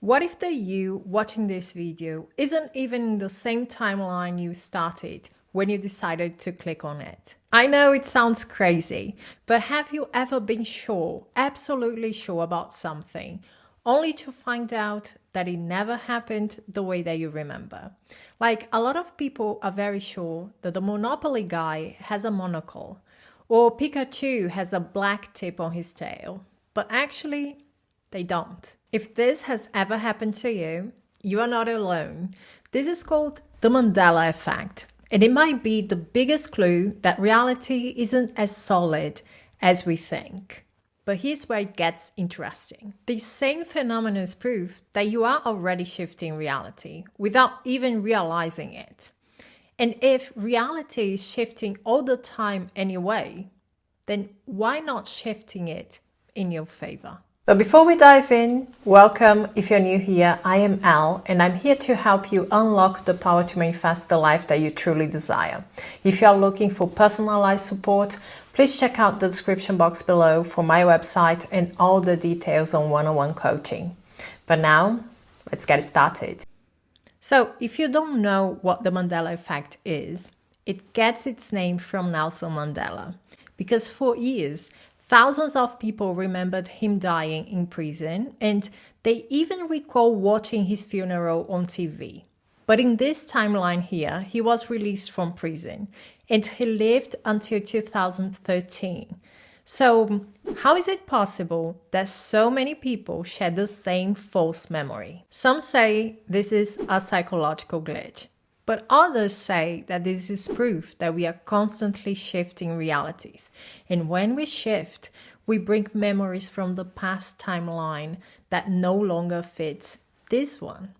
What if the you watching this video isn't even in the same timeline you started when you decided to click on it? I know it sounds crazy, but have you ever been sure, absolutely sure about something, only to find out that it never happened the way that you remember? Like, a lot of people are very sure that the Monopoly guy has a monocle, or Pikachu has a black tip on his tail, but actually, they don't. If this has ever happened to you, you are not alone. This is called the Mandela Effect, and it might be the biggest clue that reality isn't as solid as we think. But here's where it gets interesting. These same phenomena prove that you are already shifting reality without even realizing it. And if reality is shifting all the time anyway, then why not shifting it in your favor? But before we dive in, welcome. If you're new here, I am Al, and I'm here to help you unlock the power to manifest the life that you truly desire. If you are looking for personalized support, please check out the description box below for my website and all the details on one-on-one coaching. But now, let's get started. So, if you don't know what the Mandela Effect is, it gets its name from Nelson Mandela, because for years, thousands of people remembered him dying in prison, and they even recall watching his funeral on TV. But in this timeline here, he was released from prison, and he lived until 2013. So, how is it possible that so many people share the same false memory? Some say this is a psychological glitch, but others say that this is proof that we are constantly shifting realities. And when we shift, we bring memories from the past timeline that no longer fits this one.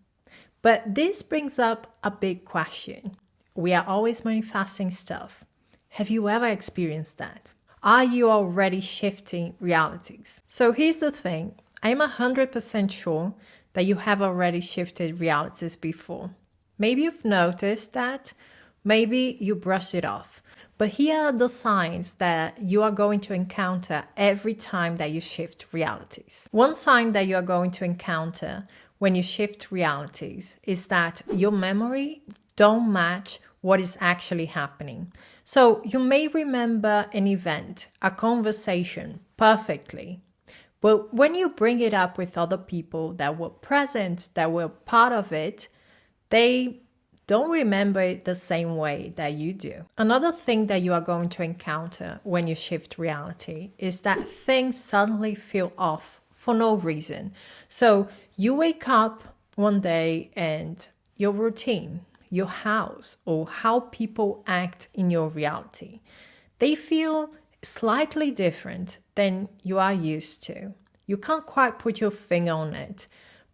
But this brings up a big question. We are always manifesting stuff. Have you ever experienced that? Are you already shifting realities? So here's the thing. I'm 100% sure that you have already shifted realities before. Maybe you've noticed that, maybe you brushed it off. But here are the signs that you are going to encounter every time that you shift realities. One sign that you are going to encounter when you shift realities is that your memory don't match what is actually happening. So you may remember an event, a conversation perfectly. But when you bring it up with other people that were present, that were part of it, they don't remember it the same way that you do. Another thing that you are going to encounter when you shift reality is that things suddenly feel off for no reason. So you wake up one day and your routine, your house, or how people act in your reality, they feel slightly different than you are used to. You can't quite put your finger on it,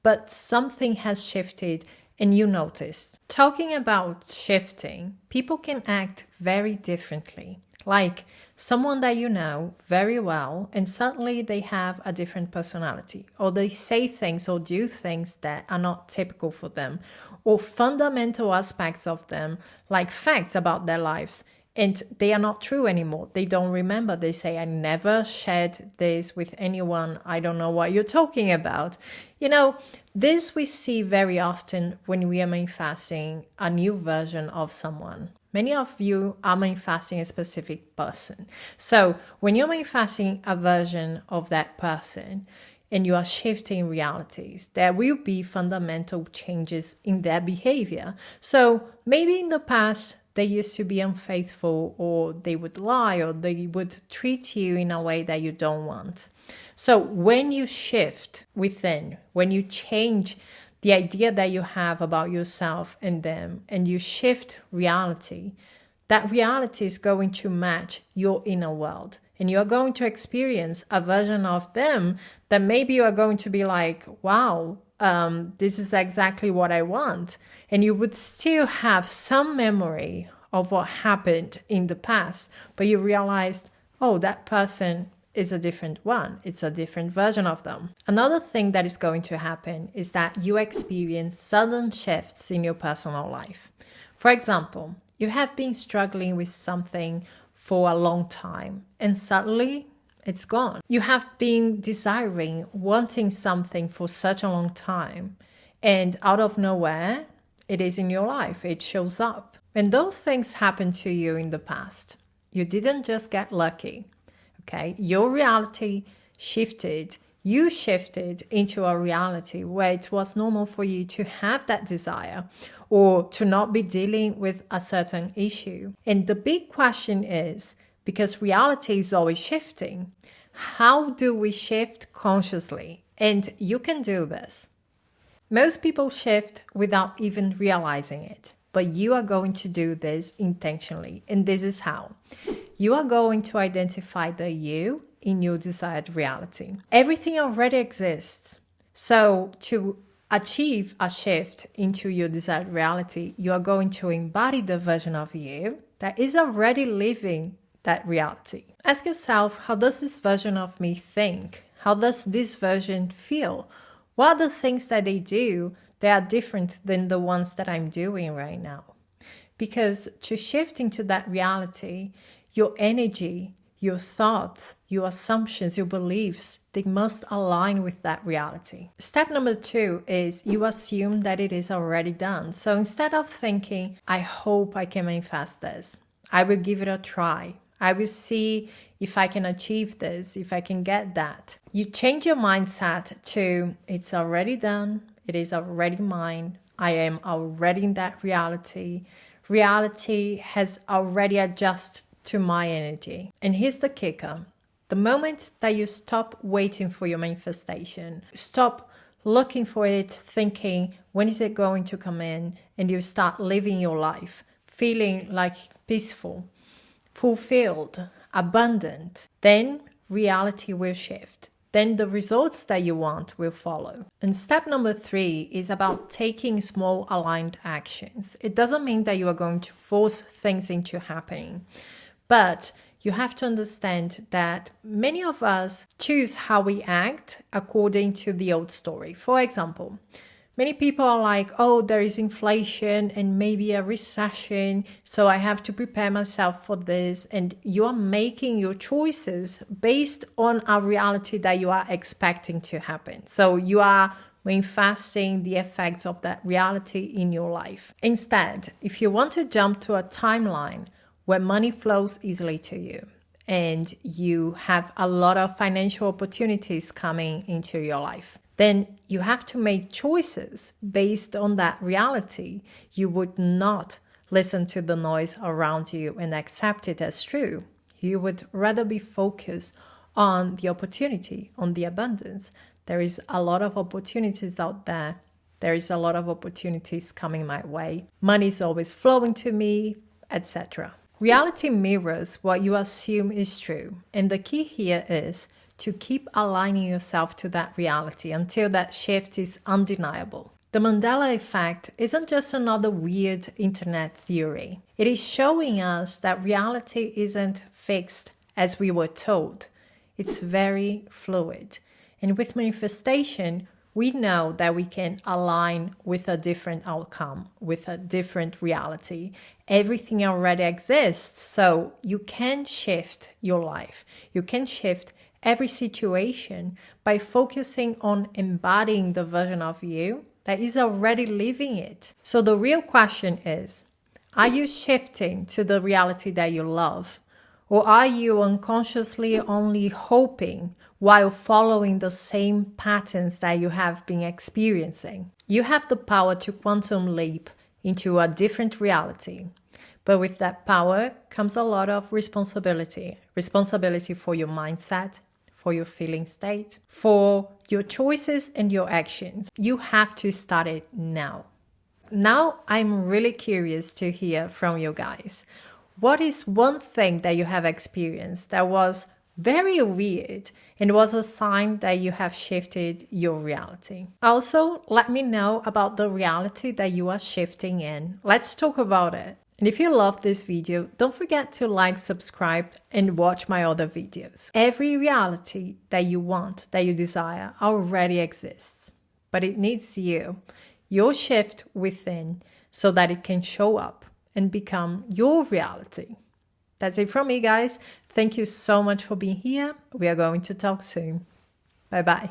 but something has shifted and you noticed. Talking about shifting, people can act very differently. Like someone that you know very well and suddenly they have a different personality, or they say things or do things that are not typical for them, or fundamental aspects of them, like facts about their lives, and they are not true anymore. They don't remember. They say, I never shared this with anyone. I don't know what you're talking about. You know, this we see very often when we are manifesting a new version of someone. Many of you are manifesting a specific person. So when you're manifesting a version of that person and you are shifting realities, there will be fundamental changes in their behavior. So maybe in the past, they used to be unfaithful, or they would lie, or they would treat you in a way that you don't want. So when you shift within, when you change the idea that you have about yourself and them, and you shift reality, that reality is going to match your inner world. And you are going to experience a version of them that maybe you are going to be like, wow, this is exactly what I want. And you would still have some memory of what happened in the past, but you realized, oh, that person is a different one. It's a different version of them. Another thing that is going to happen is that you experience sudden shifts in your personal life. For example, you have been struggling with something for a long time, and suddenly it's gone. You have been desiring, wanting something for such a long time, and out of nowhere, it is in your life, it shows up. And those things happened to you in the past. You didn't just get lucky, okay? Your reality shifted. You shifted into a reality where it was normal for you to have that desire or to not be dealing with a certain issue. And the big question is, because reality is always shifting, how do we shift consciously? And you can do this. Most people shift without even realizing it, but you are going to do this intentionally. And this is how. You are going to identify the you in your desired reality. Everything already exists. So to achieve a shift into your desired reality, you are going to embody the version of you that is already living that reality. Ask yourself, how does this version of me think? How does this version feel? What are the things that they do that are different than the ones that I'm doing right now? Because to shift into that reality, your energy, your thoughts, your assumptions, your beliefs, they must align with that reality. Step number 2 is you assume that it is already done. So instead of thinking, I hope I can manifest this, I will give it a try. I will see if I can achieve this, if I can get that. You change your mindset to it's already done, it is already mine, I am already in that reality. Reality has already adjusted to my energy. And here's the kicker. The moment that you stop waiting for your manifestation, stop looking for it, thinking, when is it going to come in? And you start living your life, feeling like peaceful, fulfilled, abundant, then reality will shift. Then the results that you want will follow. And step number 3 is about taking small aligned actions. It doesn't mean that you are going to force things into happening, but you have to understand that many of us choose how we act according to the old story. For example, many people are like, oh, there is inflation and maybe a recession, so I have to prepare myself for this. And you are making your choices based on a reality that you are expecting to happen. So you are manifesting the effects of that reality in your life. Instead, if you want to jump to a timeline where money flows easily to you and you have a lot of financial opportunities coming into your life, then you have to make choices based on that reality. You would not listen to the noise around you and accept it as true. You would rather be focused on the opportunity, on the abundance. There is a lot of opportunities out there. There is a lot of opportunities coming my way. Money is always flowing to me, etc. Reality mirrors what you assume is true. And the key here is to keep aligning yourself to that reality until that shift is undeniable. The Mandela Effect isn't just another weird internet theory. It is showing us that reality isn't fixed as we were told. It's very fluid. And with manifestation, we know that we can align with a different outcome, with a different reality. Everything already exists, so you can shift your life. You can shift every situation by focusing on embodying the version of you that is already living it. So the real question is, are you shifting to the reality that you love? Or are you unconsciously only hoping while following the same patterns that you have been experiencing? You have the power to quantum leap into a different reality. But with that power comes a lot of responsibility. Responsibility for your mindset, for your feeling state, for your choices and your actions. You have to start it now. Now I'm really curious to hear from you guys. What is one thing that you have experienced that was very weird and was a sign that you have shifted your reality? Also, let me know about the reality that you are shifting in. Let's talk about it. And if you love this video, don't forget to like, subscribe, and watch my other videos. Every reality that you want, that you desire, already exists. But it needs you, your shift within, so that it can show up and become your reality. That's it from me, guys. Thank you so much for being here. We are going to talk soon. Bye bye.